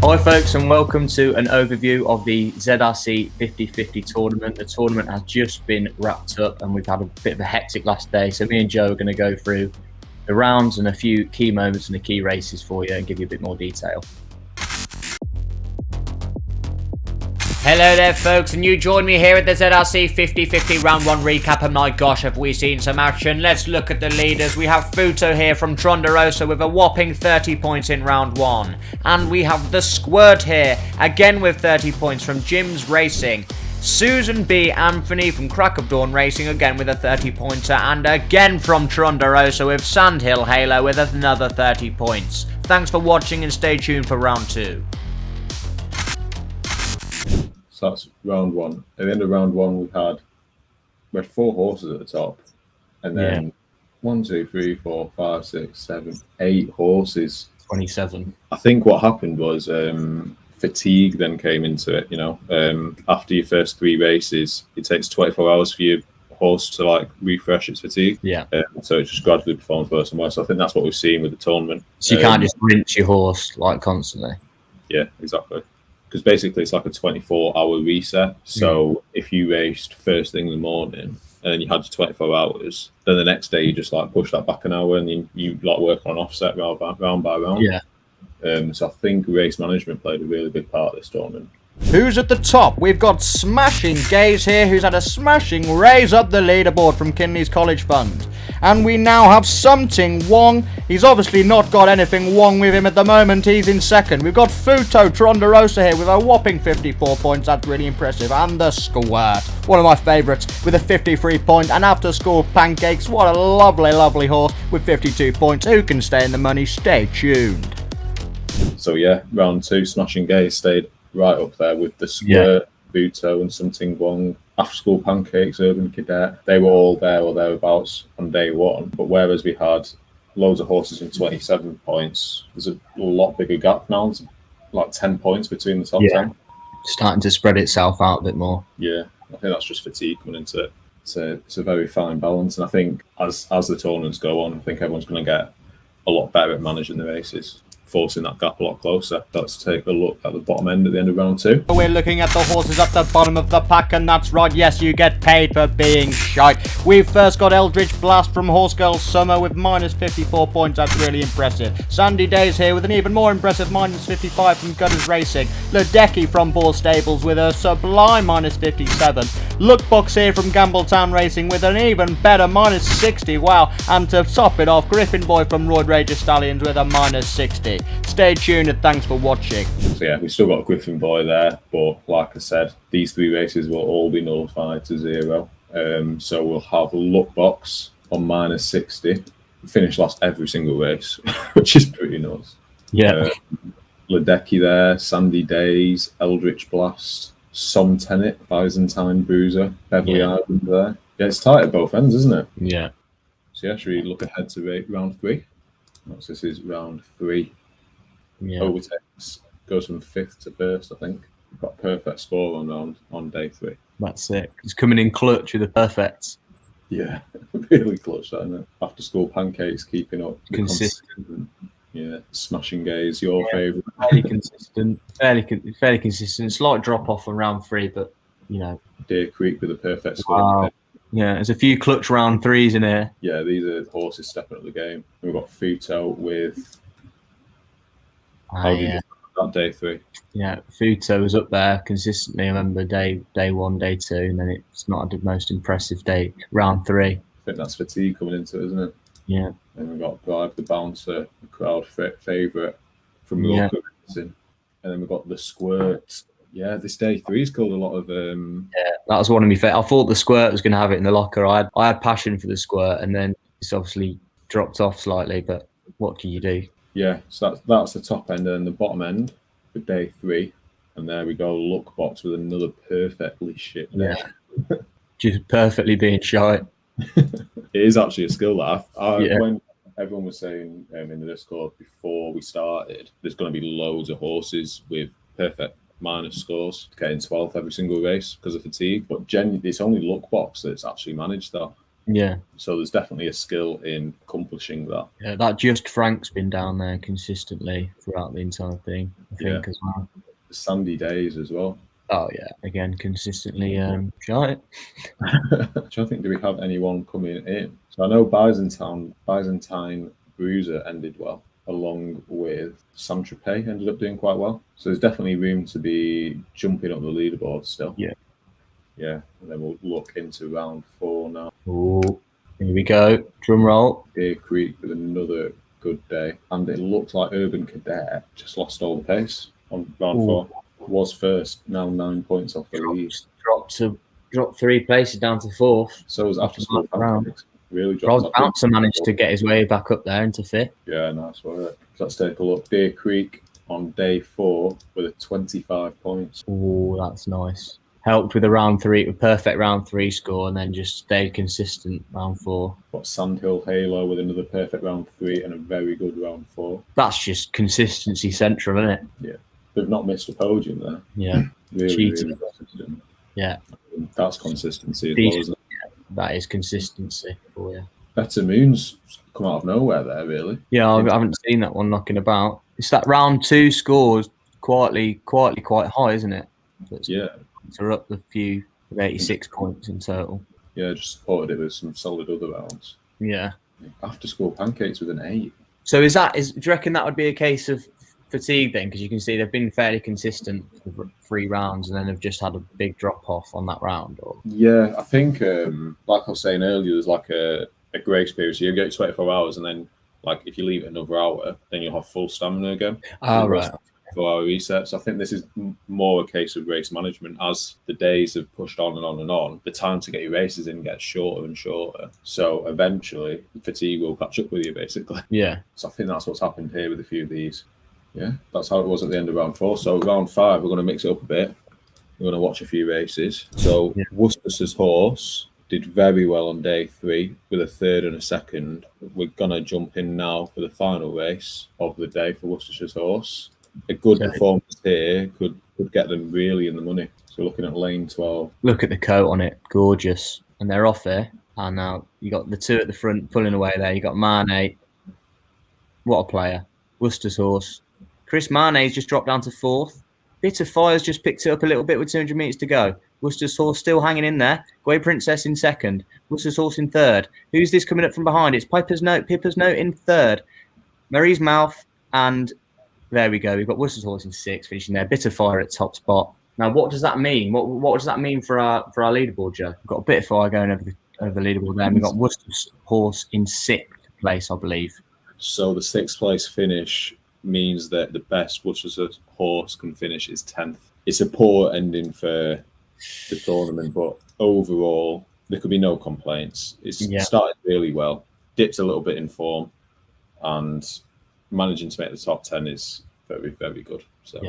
Hi folks, and welcome to an overview of the ZRC 50/50 tournament. The tournament has just been wrapped up and we've had a bit of a hectic last day. So me and Joe are going to go through the rounds and a few key moments and the key races for you and give you a bit more detail. Hello there folks, and you join me here at the ZRC 50/50 round 1 recap, and my gosh have we seen some action. Let's look at the leaders. We have Futo here from Tronderosa with a whopping 30 points in round 1. And we have the Squirt here, again with 30 points from Jim's Racing. Susan B. Anthony from Crack of Dawn Racing, again with a 30-pointer, and again from Tronderosa with Sandhill Halo with another 30 points. Thanks for watching and stay tuned for round 2. So that's round 1. At the end of round 1, we had 4 horses at the top, and then 1, 2, 3, 4, 5, 6, 7, 8 horses. 27. I think what happened was fatigue then came into it. You know, after your first 3 races, it takes 24 hours for your horse to like refresh its fatigue. Yeah. So it just gradually performs worse and worse. So I think that's what we've seen with the tournament. So you can't just rinse your horse like constantly. Yeah, exactly. Because basically it's like a 24-hour reset. So if you raced first thing in the morning and then you had your 24 hours, then the next day you just like push that back an hour and you like work on offset round by round. Yeah. So I think race management played a really big part of this tournament. Who's at the top? We've got Smashing Daze here, who's had a smashing raise up the leaderboard from Kinley's College Fund. And we now have Sumting Wong. He's obviously not got anything wrong with him at the moment. He's in second. We've got Futo Tronderosa here with a whopping 54 points. That's really impressive. And the Squirt, one of my favourites, with a 53 point. And after school Pancakes, what a lovely, lovely horse with 52 points. Who can stay in the money? Stay tuned. So yeah, round 2, Smashing Daze stayed right up there with the Squirt, Futo and Sumting Wong. After school Pancakes, Urban Cadet, they were all there or thereabouts on day 1. But whereas we had loads of horses in 27 points, there's a lot bigger gap now. It's like 10 points between the top 10. Starting to spread itself out a bit more. Yeah, I think that's just fatigue coming into it. It's a very fine balance. And I think as the tournaments go on, I think everyone's going to get a lot better at managing the races, forcing that gap a lot closer. Let's take a look at the bottom end at the end of round 2. We're looking at the horses at the bottom of the pack, and that's right, yes, you get paid for being shite. We've first got Eldritch Blast from Horse Girl Summer with minus 54 points. That's really impressive. Sandy Daze here with an even more impressive minus 55 from Gutters Racing. Ledecky from Ball Stables with a sublime minus 57. Luckbox here from Gambletown Racing with an even better minus 60. Wow. And to top it off, Griffin Boy from Royd Rager Stallions with a minus 60. Stay tuned and thanks for watching. So yeah, we've still got Griffin Boy there, but like I said, these 3 races will all be nullified to 0. So we'll have Luckbox on minus 60. Finish last every single race, which is pretty nice. Yeah. Ledecky there, Sandy Daze, Eldritch Blast, Somtenit, Byzantine Bruiser, Beverly Island there. Yeah, it's tight at both ends, isn't it? Yeah. So yeah, should we look ahead to round 3? This is round 3. Yeah. Overtakes, goes from 5th to 1st, I think. We've got a perfect score on day 3. That's it. He's coming in clutch with the perfects. Yeah, really clutch, isn't it? After school Pancakes keeping up. Consistent. Yeah, Smashing Daze, your favourite. Fairly consistent. Slight drop off on round 3, but you know. Deer Creek with a perfect score. Wow. Yeah, there's a few clutch round 3s in here. Yeah, these are horses stepping up the game. We've got Futo with. How did you do that day 3? Yeah, Futo was up there consistently. I remember day 1, day 2, and then it's not the most impressive day. Round 3. I think that's fatigue coming into it, isn't it? Yeah. And we've got Bribe the Bouncer, the crowd favourite from local racing. And then we've got the Squirt. Yeah, this day 3's called a lot of. Yeah, that was one of my favourites. I thought the Squirt was going to have it in the locker. I had passion for the Squirt, and then it's obviously dropped off slightly. But what can you do? Yeah, so that's the top end, and then the bottom end for day 3, and there we go. Luckbox with another perfectly shit day. Yeah, just perfectly being shy. It is actually a skill that when everyone was saying in the Discord before we started, there's going to be loads of horses with perfect minus scores getting 12th every single race because of fatigue. But generally, it's only Luckbox that's actually managed that. Yeah. So there's definitely a skill in accomplishing that. Yeah, that Just Frank's been down there consistently throughout the entire thing, I think, as well. Sandy Daze as well. Oh, yeah. Again, consistently shy. I think, do we have anyone coming in? So I know Byzantine Bruiser ended well, along with Saint-Tropez ended up doing quite well. So there's definitely room to be jumping up the leaderboard still. Yeah. Yeah, and then we'll look into round 4 now. Oh, here we go. Drum roll. Deer Creek with another good day. And it looks like Urban Cadet just lost all the pace on round 4. Was first, now 9 points off the lead. Dropped 3 places down to 4th. So was After School Pancakes. Really Rod dropped. Bouncer managed to get his way back up there into 5th. Yeah, nice work. Let's take a look. Deer Creek on day 4 with a 25 points. Oh, that's nice. Helped with a perfect round 3 score, and then just stayed consistent round 4. Got Sandhill Halo with another perfect round 3 and a very good round 4. That's just consistency central, isn't it? Yeah. They've not missed a podium there. Yeah. Really consistent. Yeah. That's consistency as well, isn't it? Yeah, that is consistency for you. Better Moon's come out of nowhere there, really. Yeah, I haven't seen that one knocking about. It's that round 2 scores quietly quite high, isn't it? Yeah. So we're up a few with 86 points in total. Yeah, just supported it with some solid other rounds. Yeah. After School Pancakes with an 8. So do you reckon that would be a case of fatigue then? Because you can see they've been fairly consistent for 3 rounds and then they've just had a big drop off on that round. Or... Yeah, I think, like I was saying earlier, there's like a grace period. So you get 24 hours and then, like, if you leave it another hour, then you'll have full stamina again. Oh, right. 4-hour resets. I think this is more a case of race management. As the days have pushed on and on and on, the time to get your races in gets shorter and shorter. So eventually, fatigue will catch up with you, basically. Yeah. So I think that's what's happened here with a few of these. Yeah, that's how it was at the end of round 4. So round 5, we're going to mix it up a bit. We're going to watch a few races. So Worcester's horse did very well on day 3 with a 3rd and a 2nd. We're going to jump in now for the final race of the day for Worcester's horse. A good performance here could get them really in the money. So looking at lane 12. Look at the coat on it. Gorgeous. And they're off there. And now you got the 2 at the front pulling away there. You got Mane. What a player. Worcester's horse. Chris Mane's just dropped down to 4th. Bit of Fire's just picked it up a little bit with 200 metres to go. Worcester's horse still hanging in there. Grey Princess in 2nd. Worcester's horse in 3rd. Who's this coming up from behind? It's Pippa's Note in 3rd. Mary's Mouth and... There we go. We've got Worcester's horse in 6th, finishing there. Bit of Fire at top spot. Now, what does that mean? What does that mean for our leaderboard, Joe? We've got a Bit of Fire going over the leaderboard there. And we've got Worcester's horse in 6th place, I believe. So the 6th place finish means that the best Worcester's horse can finish is 10th. It's a poor ending for the tournament, but overall, there could be no complaints. It's started really well, dipped a little bit in form, and managing to make the top 10 is very, very good. So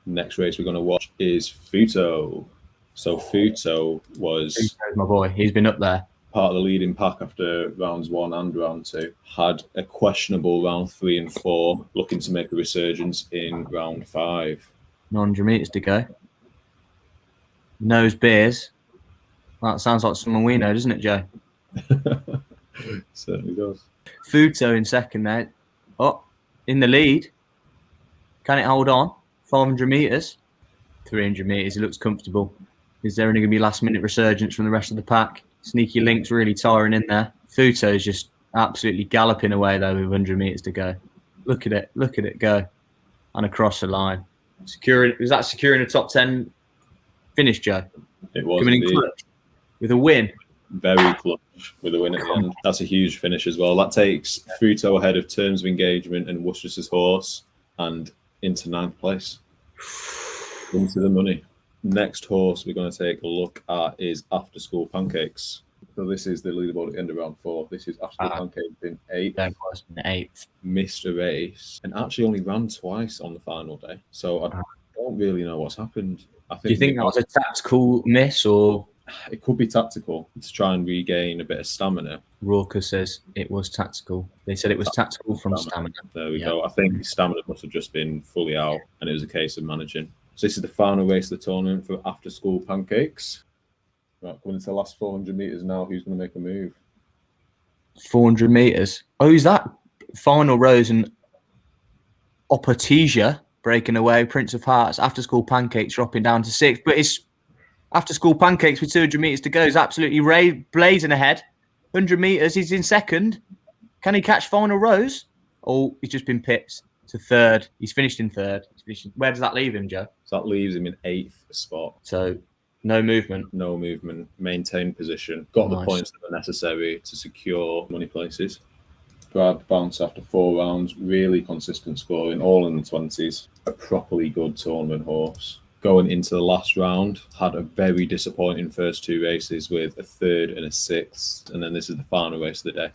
next race we're going to watch is Futo. So Futo was my boy. He's been up there. Part of the leading pack after rounds 1 and round 2. Had a questionable round 3 and 4, looking to make a resurgence in round 5. 900 metres to go. Nose beers. That sounds like someone we know, doesn't it, Joe? Certainly does. Futo in 2nd there. Oh, in the lead. Can it hold on? 500 metres. 300 metres. It looks comfortable. Is there only going to be last-minute resurgence from the rest of the pack? Sneaky Link's really tiring in there. Futo's just absolutely galloping away, though, with 100 metres to go. Look at it. Look at it go. And across the line. Was that securing a top 10 finish, Joe? It was. Coming in clutch with a win. Very clutch with a win at the end. That's a huge finish as well. That takes Futo ahead of Terms of Engagement and Worcester's horse and into 9th place. Into the money. Next horse we're going to take a look at is After School Pancakes. So this is the leaderboard at the end of round 4. This is After School Pancakes in 8th. There was in 8th. Missed a race and actually only ran twice on the final day. So I don't really know what's happened. Do you think that was a tactical miss or? It could be tactical to try and regain a bit of stamina. Rorker says it was tactical. They said it was tactical from stamina. There we go. I think stamina must have just been fully out and it was a case of managing. So this is the final race of the tournament for After School Pancakes. Right, coming into the last 400 metres now. Who's going to make a move? 400 meters. Oh, who's that? Final rows and Opatija breaking away. Prince of Hearts. After School Pancakes dropping down to 6th. But it's After School Pancakes with 200 meters to go. Is absolutely blazing ahead. 100 meters. He's in 2nd. Can he catch final rows? Oh, he's just been pipped to 3rd. He's finished in 3rd. Where does that leave him, Joe? So that leaves him in 8th spot. So no movement. No movement. Maintained position. Got the points that are necessary to secure money places. Brad bounced after 4 rounds. Really consistent scoring, all in the 20s. A properly good tournament horse. Going into the last round, had a very disappointing first 2 races with a 3rd and a 6th. And then this is the final race of the day.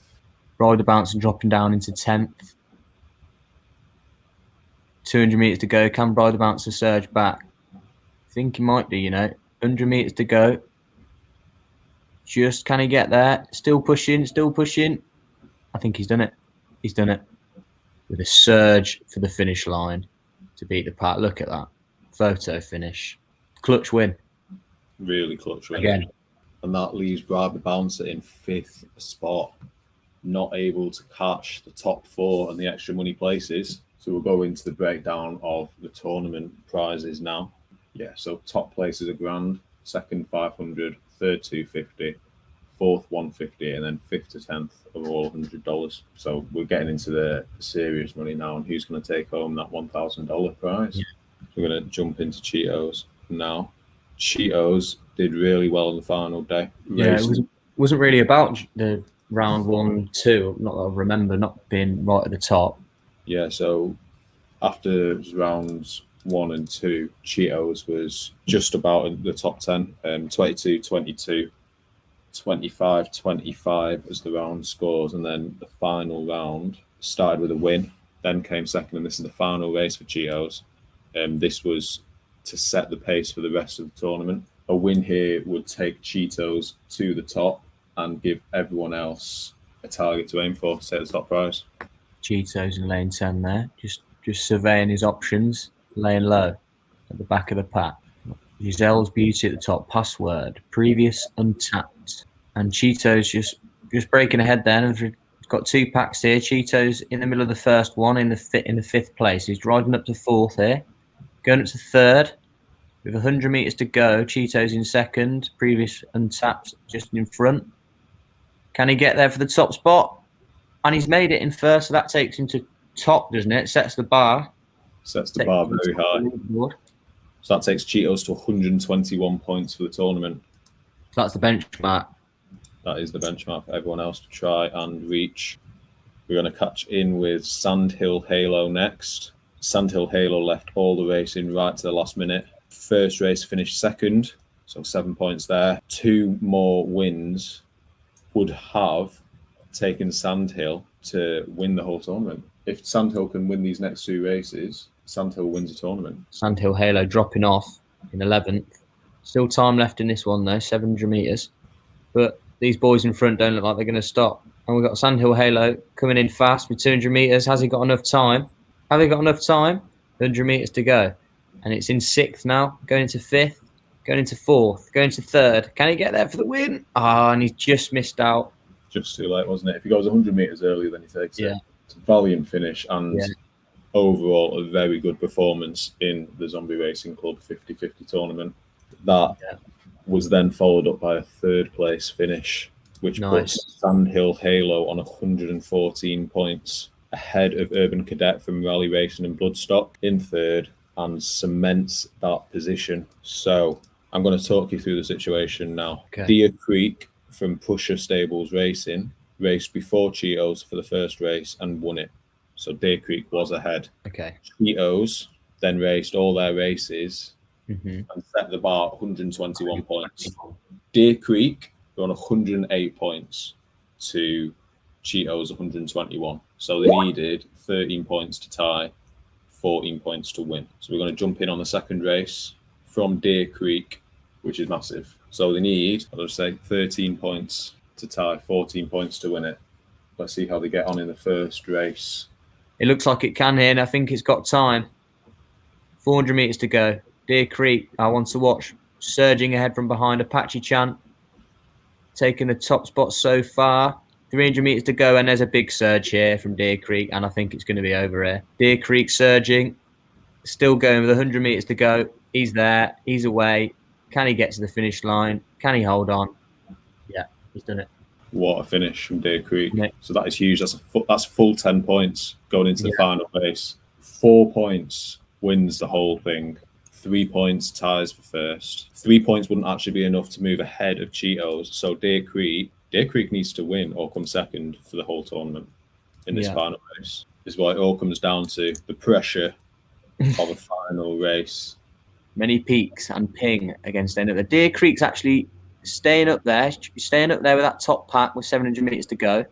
Rider bouncing, dropping down into 10th. 200 meters to go. Can Rider Bouncer surge back? I think he might do, 100 meters to go. Just can he get there? Still pushing. I think he's done it. He's done it. With a surge for the finish line to beat the pack. Look at that. Photo finish. Clutch win. Really clutch win. Again. And that leaves Brad the Bouncer in 5th spot. Not able to catch the top 4 and the extra money places. So we'll go into the breakdown of the tournament prizes now. Yeah, so top place is £1,000, 2nd 500, 3rd 250, 4th 150, and then 5th to 10th are all $100. So we're getting into the serious money now, and who's going to take home that $1,000 prize? Yeah. We're going to jump into Cheetos now. Cheetos did really well on the final day. Yeah, it wasn't really about the round 1, 2. Not that I remember not being right at the top. Yeah, so after rounds 1 and 2, Cheetos was just about in the top 10, 22-22, 25-25 as the round scores, and then the final round started with a win, then came 2nd, and this is the final race for Cheetos. This was to set the pace for the rest of the tournament. A win here would take Cheetos to the top and give everyone else a target to aim for to take the top prize. Cheetos in lane 10 there, just surveying his options, laying low at the back of the pack. Giselle's Beauty at the top, password, previous untapped. And Cheetos just breaking ahead there. We've got 2 packs here. Cheetos in the middle of the first one in the 5th place. He's riding up to 4th here, going up to 3rd. With 100 meters to go, Cheetos in 2nd, previous untapped just in front. Can he get there for the top spot? And he's made it in 1st, so that takes him to top, doesn't it? Sets the bar. Sets the bar very high. So that takes Cheetos to 121 points for the tournament. So that's the benchmark. That is the benchmark for everyone else to try and reach. We're going to catch in with Sandhill Halo next. Sandhill Halo left all the racing right to the last minute. First race finished 2nd, so 7 points there. 2 more wins would have taken Sandhill to win the whole tournament. If Sandhill can win these next 2 races, Sandhill wins the tournament. Sandhill Halo dropping off in 11th. Still time left in this one though, 700 meters. But these boys in front don't look like they're going to stop. And we've got Sandhill Halo coming in fast with 200 meters. Has he got enough time? Have they got enough time? 100 meters to go. And it's in 6th now, going into 5th, going into 4th, going to 3rd. Can he get there for the win? And he's just missed out. Just too late, wasn't it? If he goes 100 meters earlier, then he takes it. It's a valiant finish and overall a very good performance in the Zombie Racing Club 50-50 tournament. That was then followed up by a 3rd place finish, which puts Sandhill Halo on 114 points, ahead of Urban Cadet from Rally Racing and Bloodstock in 3rd, and cements that position. So I'm going to talk you through the situation now. Deer Creek from Pusher Stables Racing raced before Cheetos for the first race and won it. So Deer Creek was ahead. Cheetos then raced all their races and set the bar at 121 points. Deer Creek were on 108 points to Cheetos 121. So they needed 13 points to tie, 14 points to win. So we're going to jump in on the second race from Deer Creek, which is massive. So they need, I'll just say, 13 points to tie, 14 points to win it. Let's see how they get on in the first race. It looks like it can here, and I think it's got time. 400 meters to go. Deer Creek, I want to watch. Surging ahead from behind, Apache Chant. Taking the top spot so far. 300 metres to go, and there's a big surge here from Deer Creek, and I think it's going to be over here. Deer Creek surging, still going with 100 metres to go. He's there. He's away. Can he get to the finish line? Can he hold on? Yeah, he's done it. What a finish from Deer Creek. Yeah. So that is huge. That's full 10 points going into the final race. 4 points wins the whole thing. 3 points ties for first. 3 points wouldn't actually be enough to move ahead of Cheetos. So Deer Creek needs to win or come second for the whole tournament in this final race. This is what it all comes down to. The pressure of a final race. Many peaks and ping against the end of the Deer Creek's actually staying up there with that top pack with 700 metres to go.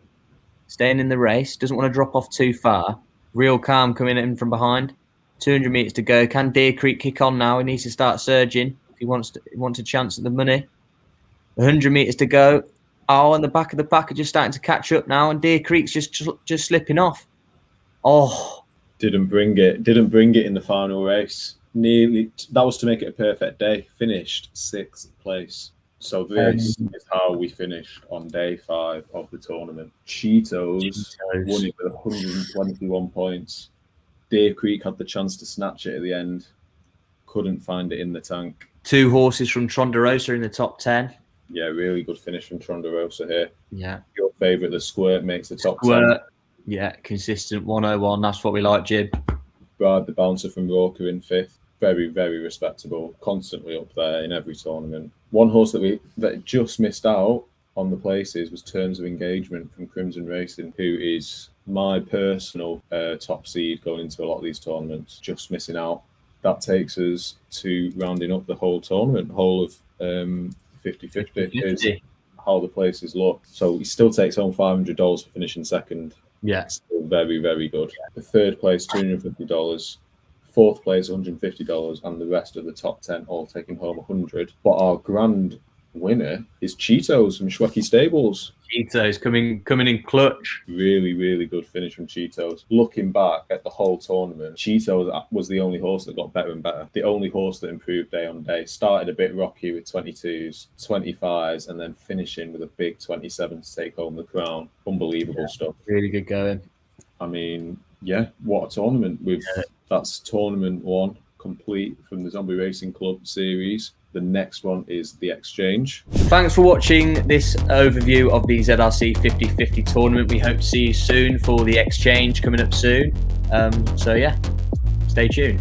Staying in the race. Doesn't want to drop off too far. Real calm coming in from behind. 200 metres to go. Can Deer Creek kick on now? He needs to start surging if he wants a chance at the money. 100 metres to go. Oh, and the back of the pack are just starting to catch up now, and Deer Creek's just slipping off. Oh, didn't bring it in the final race. Nearly, that was to make it a perfect day. Finished 6th place. So this is how we finished on day 5 of the tournament. Cheetos won it with 121 points. Deer Creek had the chance to snatch it at the end. Couldn't find it in the tank. 2 horses from Tronderosa in the top 10. Yeah, really good finish from Tronderosa here. Yeah. Your favourite, the Squirt, makes the top 10. Yeah, consistent 101. That's what we like, Jib. Brad, the bouncer from Roker, in 5th. Very, very respectable. Constantly up there in every tournament. One horse that just missed out on the places was Terms of Engagement from Crimson Racing, who is my personal top seed going into a lot of these tournaments. Just missing out. That takes us to rounding up the whole tournament, whole of 50-50 is how the places look. So he still takes home $500 for finishing second. Yeah. Still very, very good. The third place, $250. Fourth place, $150, and the rest of the top 10 all taking home $100. But our grand winner is Cheetos from Schwecky Stables. Cheetos coming in clutch. Really, really good finish from Cheetos. Looking back at the whole tournament, Cheetos was the only horse that got better and better. The only horse that improved day on day. Started a bit rocky with 22s, 25s, and then finishing with a big 27 to take home the crown. Unbelievable stuff. Really good going. I mean, yeah, what a tournament. That's tournament 1 complete from the Zombie Racing Club series. The next one is the Exchange. Thanks for watching this overview of the ZRC 50-50 tournament. We hope to see you soon for the Exchange coming up soon. So yeah, stay tuned.